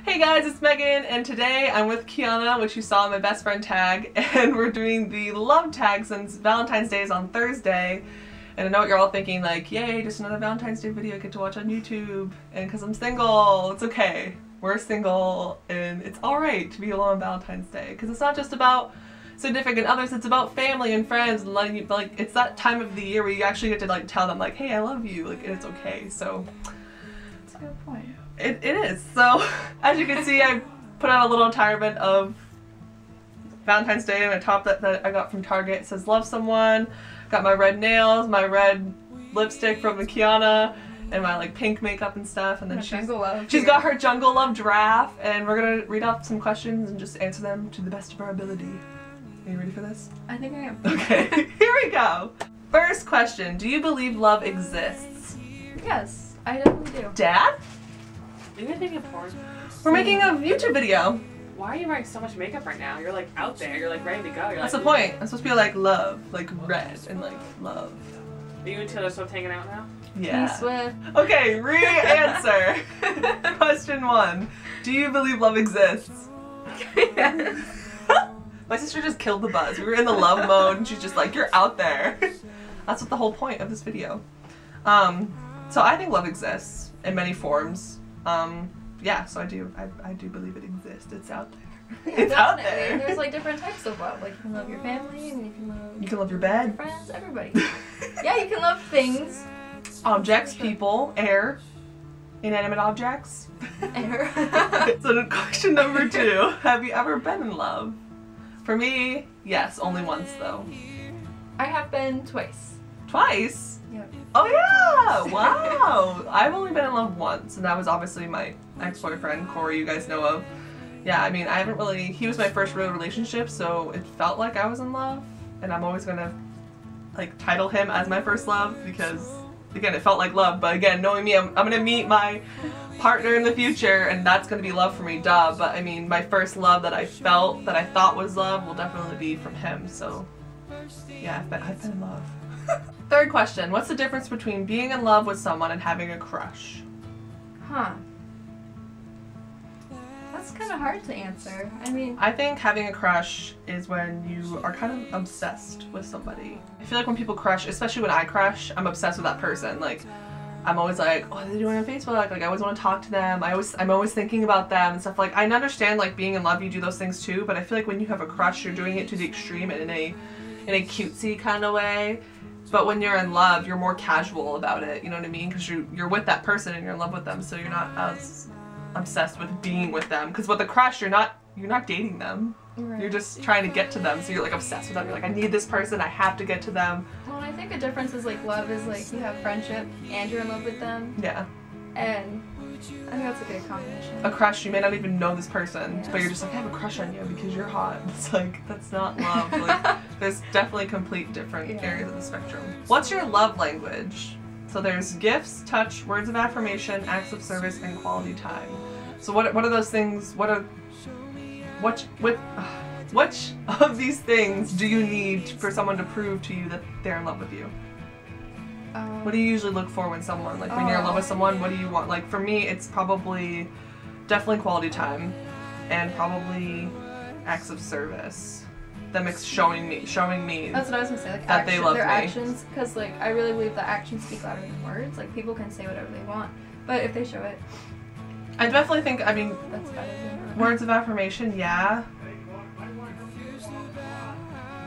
Hey guys, it's Megan, and today I'm with Kiana, which you saw in my best friend tag, and we're doing the love tag since Valentine's Day is on Thursday. And I know what you're all thinking, like, yay, just another Valentine's Day video I get to watch on YouTube. And because I'm single, it's okay. We're single, and it's alright to be alone on Valentine's Day. Because it's not just about significant others, it's about family and friends, and letting you, like, it's that time of the year where you actually get to, like, tell them, like, hey, I love you, like, and it's okay. So that's a good point. It is. So, as you can see, I put on a little retirement of Valentine's Day and a top that I got from Target. It says, love someone. Got my red nails, my red lipstick from Kiana, and my, like, pink makeup and stuff. And then she's got her Jungle Love giraffe, and we're going to read off some questions and just answer them to the best of our ability. Are you ready for this? I think I am. Okay, here we go. First question, do you believe love exists? Yes, I definitely do. Dad? Are you guys making a porn? We're making a YouTube video. Why are you wearing so much makeup right now? You're like out there, you're like ready to go. That's the point. I'm supposed to be like love, like red and like love. Are you and Taylor Swift hanging out now? Yeah. Swift. Okay, re-answer. Question 1. Do you believe love exists? Yes. My sister just killed the buzz. We were in the love mode and she's just like, you're out there. That's what the whole point of this video. So I think love exists in many forms. Yeah, so I do believe it exists. It's out there. It's out there. There's like different types of love. Like you can love your family, and you can love your bed, your friends, everybody. Yeah, you can love things, objects, people, air, inanimate objects. Air. So question number 2: have you ever been in love? For me, yes, only once though. I have been twice. Twice? Yep. Oh yeah! Wow! I've only been in love once, and that was obviously my ex-boyfriend, Corey, you guys know of. Yeah, I mean, I haven't really, he was my first real relationship, so it felt like I was in love, and I'm always gonna, like, title him as my first love, because, again, it felt like love, but again, knowing me, I'm gonna meet my partner in the future, and that's gonna be love for me, duh, but I mean, my first love that I felt, that I thought was love, will definitely be from him, so, yeah, I've been in love. Third question, what's the difference between being in love with someone and having a crush? Huh. That's kind of hard to answer. I mean, I think having a crush is when you are kind of obsessed with somebody. I feel like when people crush, especially when I crush, I'm obsessed with that person. Like, I'm always like, oh, what are they doing on Facebook? Like, I always want to talk to them. I'm always thinking about them and stuff. Like, I understand, like, being in love, you do those things too, but I feel like when you have a crush, you're doing it to the extreme and in a cutesy kind of way. But when you're in love, you're more casual about it, you know what I mean? Because you're with that person and you're in love with them, so you're not as obsessed with being with them. Because with a crush, you're not dating them. Right. You're just trying to get to them, so you're like obsessed with them. You're like, I need this person, I have to get to them. Well, I think a difference is like love is like you have friendship and you're in love with them. Yeah. And I think that's a good combination. A crush, you may not even know this person, but you're just like, I have a crush on you because you're hot. It's like, that's not love. Like, there's definitely complete different areas of the spectrum. What's your love language? So there's gifts, touch, words of affirmation, acts of service, and quality time. So what are those things? Which of these things do you need for someone to prove to you that they're in love with you? What do you usually look for when someone, like when you're in love with someone, what do you want? Like for me, it's definitely quality time and probably acts of service. Them showing me that's what I was gonna say, like that they love their me. Actions, because like I really believe that actions speak louder than words. Like people can say whatever they want, but if they show it, I definitely think, I mean, that's better than words of affirmation, yeah.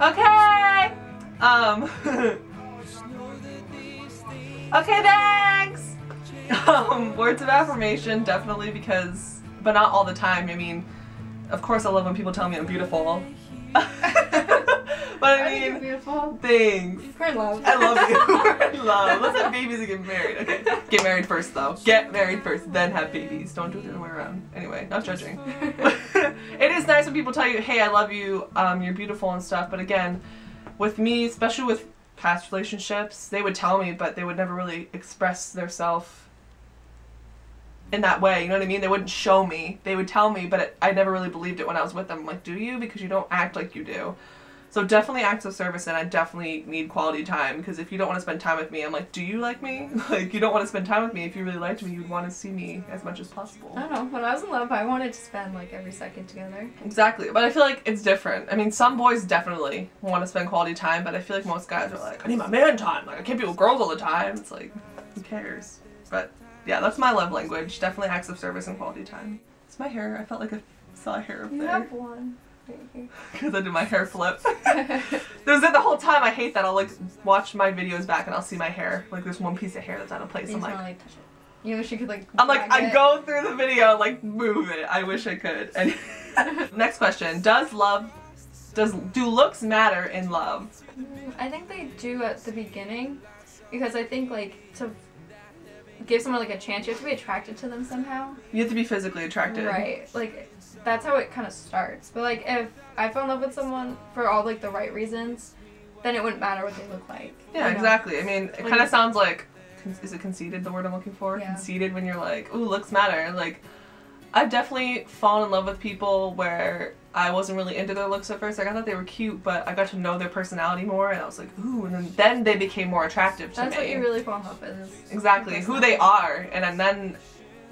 Okay. Okay, thanks! Words of affirmation, definitely, because, but not all the time. I mean, of course I love when people tell me I'm beautiful. But I mean, you're beautiful. Thanks. We're in love. I love you. We're in love. Let's have babies and get married. Okay, get married first though. Get married first, then have babies. Don't do it the other way around. Anyway, not judging. It is nice when people tell you, hey, I love you, you're beautiful and stuff, but again, with me, especially with past relationships, they would tell me, but they would never really express their self in that way, you know what I mean? They wouldn't show me. They would tell me, but I never really believed it when I was with them. I'm like, do you? Because you don't act like you do. So definitely acts of service, and I definitely need quality time, because if you don't want to spend time with me, I'm like, do you like me? Like, you don't want to spend time with me. If you really liked me, you'd want to see me as much as possible. I don't know. When I was in love, I wanted to spend like every second together. Exactly. But I feel like it's different. I mean, some boys definitely want to spend quality time, but I feel like most guys are like, I need my man time. Like, I can't be with girls all the time. It's like, who cares? But yeah, that's my love language. Definitely acts of service and quality time. It's my hair. I felt like I saw a hair up there. You have one. Because I did my hair flip. There's the whole time I hate that. I'll like watch my videos back and I'll see my hair. Like there's one piece of hair that's out of place. I'm like, touch it. You wish you could like. I'm like, I go through the video and like move it. I wish I could. And next question: do looks matter in love? I think they do at the beginning, because I think like to give someone like a chance, you have to be attracted to them somehow. You have to be physically attracted. Right. Like that's how it kind of starts. But like if I fell in love with someone for all like the right reasons, then it wouldn't matter what they look like. Yeah, exactly. I mean, it kind of sounds like, is it conceited, the word I'm looking for? Yeah. Conceited when you're like, ooh, looks matter. Like, I've definitely fallen in love with people where I wasn't really into their looks at first. Like, I thought they were cute, but I got to know their personality more, and I was like, ooh, and then they became more attractive to me. That's what you really fall in love with. Is exactly, who they are, and then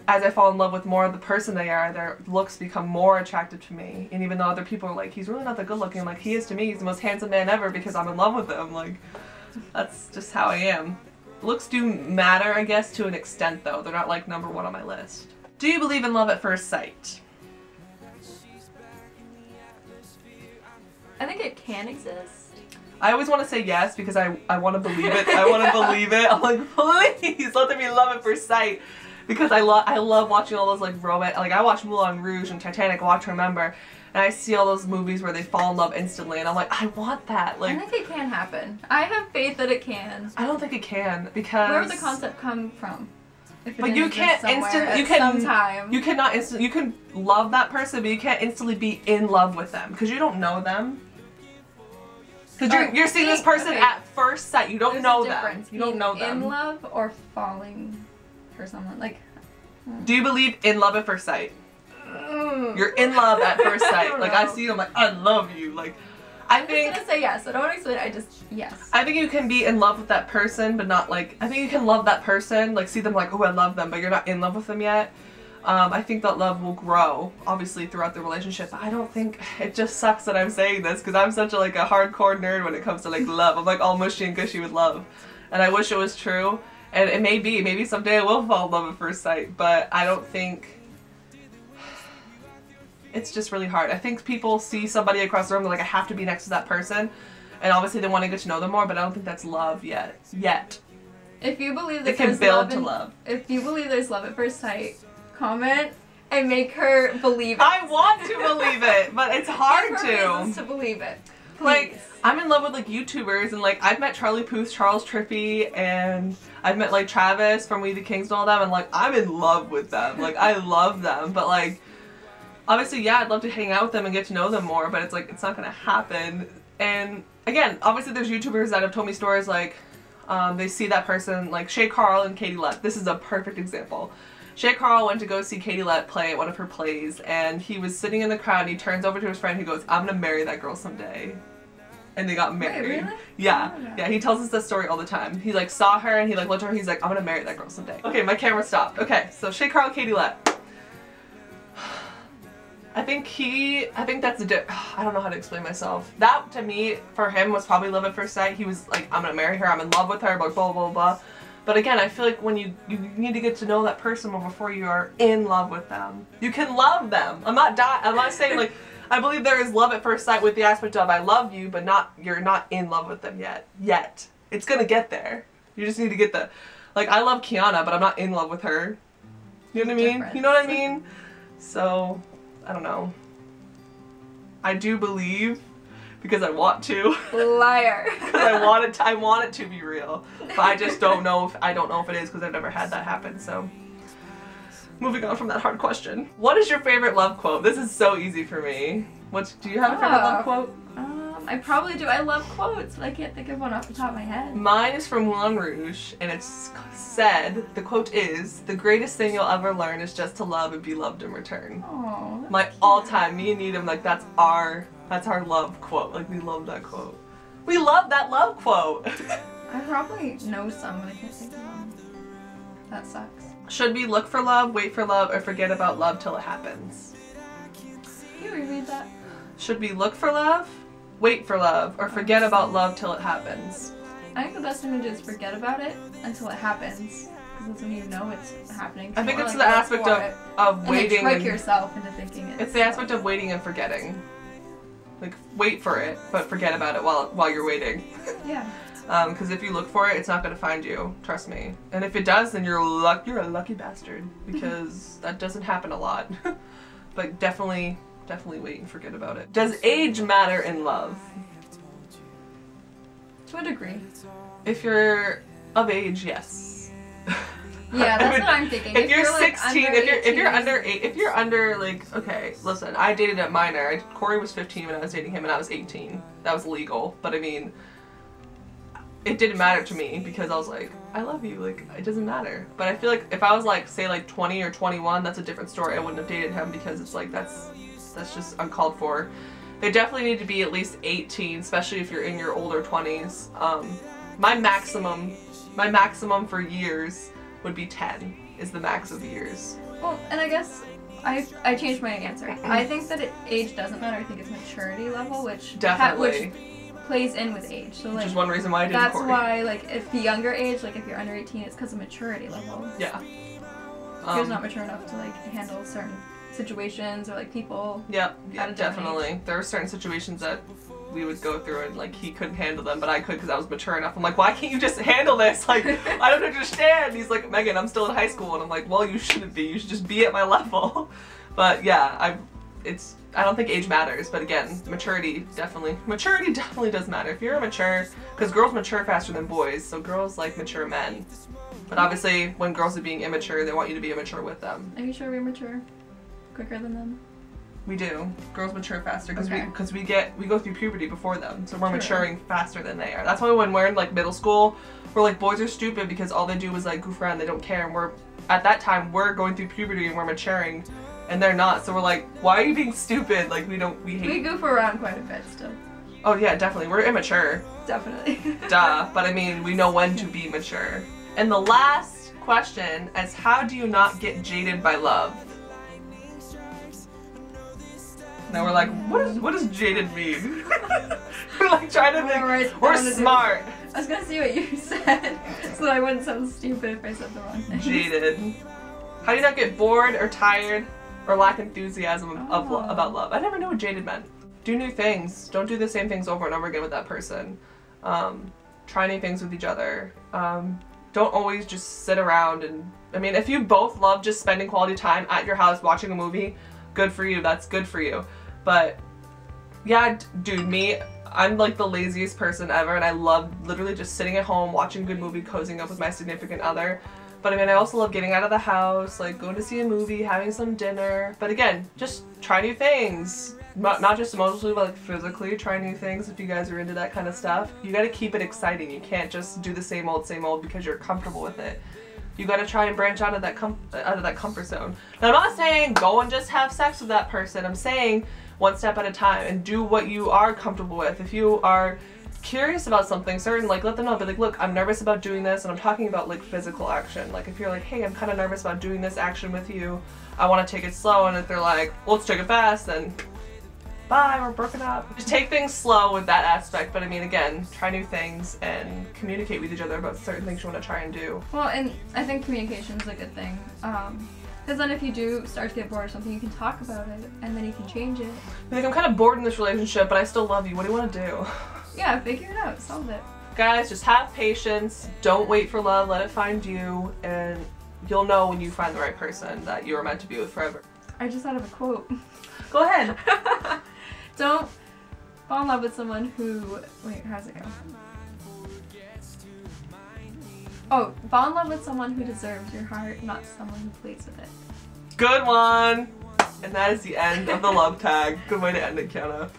as I fall in love with more of the person they are, their looks become more attractive to me. And even though other people are like, he's really not that good looking, like, he is to me, he's the most handsome man ever because I'm in love with him. Like, that's just how I am. Looks do matter, I guess, to an extent, though. They're not, like, number one on my list. Do you believe in love at first sight? I think it can exist. I always want to say yes because I want to believe it. I want to believe it. I'm like, please, let there be love at first sight. Because I love watching all those like romance, like I watch Moulin Rouge and Titanic, Watch Remember, and I see all those movies where they fall in love instantly, and I'm like, I want that. Like, I think it can happen. I have faith that it can. I don't think it can, because where would the concept come from? But you can't instantly. You cannot instantly. You can love that person, but you can't instantly be in love with them because you don't know them. Because you're seeing this person at first sight. You don't know them. You don't know them. In love or falling for someone, like. Do you believe in love at first sight? You're in love at first sight. Like, I see you, I'm like, I love you. Like, I'm just gonna say yes. I don't want to explain it. I just yes. I think you can be in love with that person, but not like. I think you can love that person, like see them like, oh, I love them, but you're not in love with them yet. I think that love will grow, obviously, throughout the relationship. But I don't think it just sucks that I'm saying this because I'm such a like a hardcore nerd when it comes to like love. I'm like all mushy and gushy with love, and I wish it was true. And it may be. Maybe someday I will fall in love at first sight, but I don't think. It's just really hard. I think people see somebody across the room, they're like, I have to be next to that person. And obviously they want to get to know them more, but I don't think that's love yet. If you believe that it can build to love. If you believe there's love at first sight, comment and make her believe it. I want to believe it, but it's hard Give her reasons to believe it. Please. Like, I'm in love with like YouTubers, and like I've met Charlie Puth, Charles Trippy, and I've met like Travis from We the Kings and all them, and like I'm in love with them. Like I love them, but like obviously, yeah, I'd love to hang out with them and get to know them more, but it's like, it's not gonna happen. And again, obviously there's YouTubers that have told me stories like, they see that person, like Shay Carl and Katie Lett. This is a perfect example. Shay Carl went to go see Katie Lett play at one of her plays, and he was sitting in the crowd, and he turns over to his friend, he goes, I'm gonna marry that girl someday. And they got married. Wait, really? Yeah. Yeah, he tells us this story all the time. He like saw her, and he like looked at her, he's like, I'm gonna marry that girl someday. Okay, my camera stopped. Okay, so Shay Carl, Katie Lett. I think that's I don't know how to explain myself. That, to me, for him, was probably love at first sight. He was like, I'm gonna marry her, I'm in love with her, blah, blah, blah, blah. But again, I feel like when you need to get to know that person more before you are in love with them. You can love them. I'm not saying, like, I believe there is love at first sight with the aspect of I love you, but you're not in love with them yet. It's gonna get there. You just need to get like, I love Kiana, but I'm not in love with her. You know what I mean? You know what I mean? So, I don't know. I do believe because I want to. Liar. Because I want it to be real. But I just don't know if it is because I've never had that happen. So moving on from that hard question. What is your favorite love quote? This is so easy for me. Do you have a favorite love quote? I probably do. I love quotes, but I can't think of one off the top of my head. Mine is from Moulin Rouge, and it's said, the quote is, the greatest thing you'll ever learn is just to love and be loved in return. Aww, my all-time, me and Needham, like that's our That's our love quote. Like, we love that quote. We love that love quote. I probably know some, but I can't think of them. That sucks. Should we look for love, wait for love, or forget about love till it happens? Can you reread that? Should we look for love, wait for love, or forget about love till it happens? I think the best thing to do is forget about it until it happens. Because that's when you know it's happening. I think You it's wanna, the like, aspect look for it of waiting. And then trick yourself into thinking It's the aspect of waiting and forgetting. Like, wait for it, but forget about it while you're waiting. Yeah. Because if you look for it, it's not going to find you. Trust me. And if it does, then you're a lucky bastard. Because that doesn't happen a lot. But definitely wait and forget about it. Does age matter in love? To a degree. If you're of age, yes. Yeah, that's what I'm thinking. If you're like, 16, under if you're under like, okay, listen, I dated a minor. Corey was 15 when I was dating him, and I was 18. That was legal, but I mean, it didn't matter to me because I was like, I love you, like, it doesn't matter. But I feel like if I was like, say like 20 or 21, that's a different story. I wouldn't have dated him because it's like, that's just uncalled for. They definitely need to be at least 18, especially if you're in your older 20s. My maximum for years would be 10 is the max of years. Well, and I guess I changed my answer. I think that age doesn't matter. I think it's maturity level, which Definitely. which plays in with age. So like, Which is one reason why I didn't that's Corey. why like if the younger age, like if you're under 18, it's because of maturity level. Yeah. You're not mature enough to like handle certain situations or like people. Yeah, at a different definitely. age. There were certain situations that we would go through and like he couldn't handle them, but I could because I was mature enough. I'm like, why can't you just handle this? Like, I don't understand. He's like, Megan, I'm still in high school, and I'm like, well, you shouldn't be. You should just be at my level. But yeah, I don't think age matters, but again, maturity definitely does matter. If you're mature, because girls mature faster than boys, so girls like mature men. But obviously, when girls are being immature, they want you to be immature with them. Are you sure we're mature quicker than them? We do. Girls mature faster because Okay. we go through puberty before them, so we're True. maturing faster than they are. That's why when we're in like middle school, we're like, boys are stupid because all they do is like goof around, they don't care, and we're at that time we're going through puberty and we're maturing, and they're not. So we're like, why are you being stupid? Like we hate. We goof around quite a bit still. Oh yeah, definitely. We're immature. Definitely. Duh. But I mean, we know when to be mature. And the last question is, how do you not get jaded by love? Now we're like, what does jaded mean? We're like trying to think. We're smart. I was gonna see what you said, so I wouldn't sound stupid if I said the wrong thing. Jaded. How do you not get bored or tired or lack enthusiasm about love? I never knew what jaded meant. Do new things. Don't do the same things over and over again with that person. Try new things with each other. Don't always just sit around and, I mean, if you both love just spending quality time at your house watching a movie, good for you. That's good for you. But yeah, dude, I'm like the laziest person ever, and I love literally just sitting at home, watching a good movie, cozying up with my significant other. But I mean, I also love getting out of the house, like going to see a movie, having some dinner. But again, just try new things. Not just emotionally, but like physically try new things if you guys are into that kind of stuff. You gotta keep it exciting. You can't just do the same old because you're comfortable with it. You gotta try and branch out of that comfort zone. Now, I'm not saying go and just have sex with that person. I'm saying one step at a time and do what you are comfortable with. If you are curious about something certain, like let them know, be like, look, I'm nervous about doing this, and I'm talking about like physical action. Like if you're like, hey, I'm kind of nervous about doing this action with you, I want to take it slow, and if they're like, well, let's take it fast, then bye, we're broken up. Just take things slow with that aspect, but I mean, again, try new things and communicate with each other about certain things you want to try and do. Well, and I think communication is a good thing. Because then if you do start to get bored or something, you can talk about it, and then you can change it. Like, I'm kind of bored in this relationship, but I still love you. What do you want to do? Yeah, figure it out. Solve it. Guys, just have patience. Don't wait for love. Let it find you, and you'll know when you find the right person that you are meant to be with forever. I just thought of a quote. Go ahead. Don't fall in love with someone who... Wait, how's it go? Oh, fall in love with someone who deserves your heart, not someone who plays with it. Good one! And that is the end of the love tag. Good way to end it, Kiana.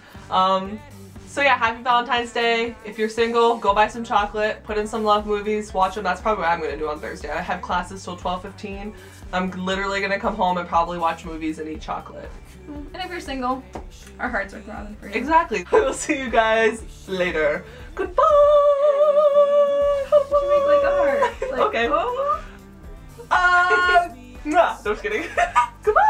So yeah, happy Valentine's Day. If you're single, go buy some chocolate, put in some love movies, watch them. That's probably what I'm going to do on Thursday. I have classes till 12:15, I'm literally gonna come home and probably watch movies and eat chocolate. And if you're single, our hearts are throbbing for you. Exactly. I will see you guys later. Goodbye. You make like a heart. Like, Okay. oh. No, just kidding. Goodbye.